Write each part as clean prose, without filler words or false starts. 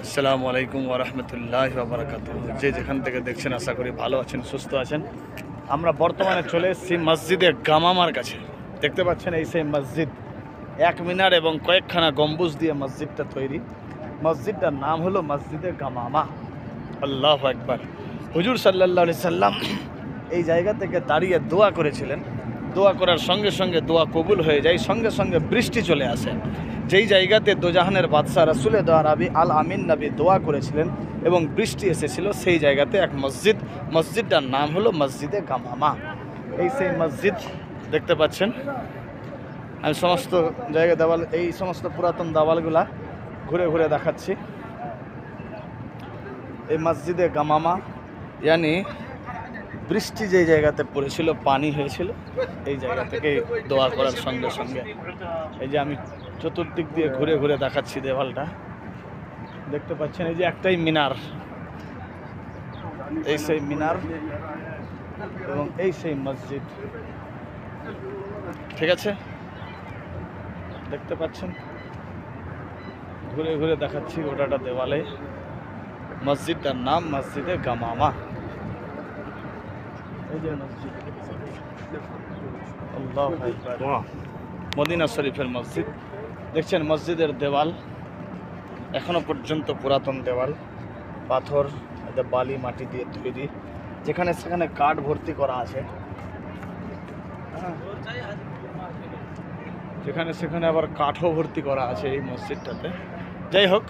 আসসালামু আলাইকুম ওয়া রাহমাতুল্লাহি ওয়া বারাকাতুহু। যে যেখান থেকে দেখছেন আশা করি ভালো আছেন, সুস্থ আছেন। আমরা বর্তমানে চলে এসেছি মসজিদে গামামার কাছে। দেখতে পাচ্ছেন এই সেই মসজিদ, এক মিনার এবং কয়েকখানা গম্বুজ দিয়ে মসজিদটা তৈরি। মসজিদটার নাম হলো মসজিদে গামামা। আল্লাহু আকবার। হুজুর সাল্লাল্লাহু আলাইহি সাল্লাম এই জায়গা থেকে দাঁড়িয়ে দোয়া করেছিলেন। দোয়া করার সঙ্গে সঙ্গে দোয়া কবুল হয়ে যায়, সঙ্গে সঙ্গে বৃষ্টি চলে আসে। যেই জায়গাতে দোজাহানের বাদশাহ রাসূলে দোয়া নবী আল আমিন নবী দোয়া করেছিলেন এবং বৃষ্টি এসেছিল, সেই জায়গাতে এক মসজিদ, মসজিদটার নাম হলো মসজিদে গামামা। এই সেই মসজিদ দেখতে পাচ্ছেন। আমি সমস্ত জায়গায় দেওয়াল, এই সমস্ত পুরাতন দেওয়ালগুলা ঘুরে ঘুরে দেখাচ্ছি। এই মসজিদে গামামা ইয়ানি বৃষ্টি যেই জায়গাতে পড়েছিল, পানি হয়েছিল, এই জায়গা থেকে দোয়া করার সঙ্গে সঙ্গে এই যে আমি চতুর্দিক দিয়ে ঘুরে ঘুরে দেখাচ্ছি দেওয়ালটা, দেখতে পাচ্ছেন। এই যে একটাই মিনার, এই সেই মিনার এবং এই সেই মসজিদ, ঠিক আছে, দেখতে পাচ্ছেন। ঘুরে ঘুরে দেখাচ্ছি গোটাটা দেওয়ালে। মসজিদটার নাম মসজিদে গামামা। এই যে মসজিদ, আল্লাহু আকবার, মদিনা শরীফের মসজিদ। দেখছেন মসজিদের দেওয়াল এখনো পর্যন্ত পুরাতন দেওয়াল, পাথর, বালি মাটি দিয়ে তৈরি, যেখানে সেখানে কাঠ ভর্তি করা আছে, যেখানে সেখানে আবার কাঠও ভর্তি করা আছে এই মসজিদটাতে। যাই হোক,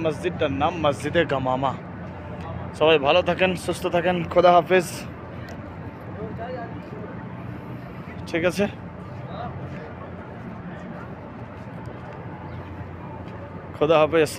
মসজিদটার নাম মসজিদে গামামা। সবাই ভালো থাকেন, সুস্থ থাকেন, খোদা হাফেজ, ঠিক আছে। খোদা হাফেজ।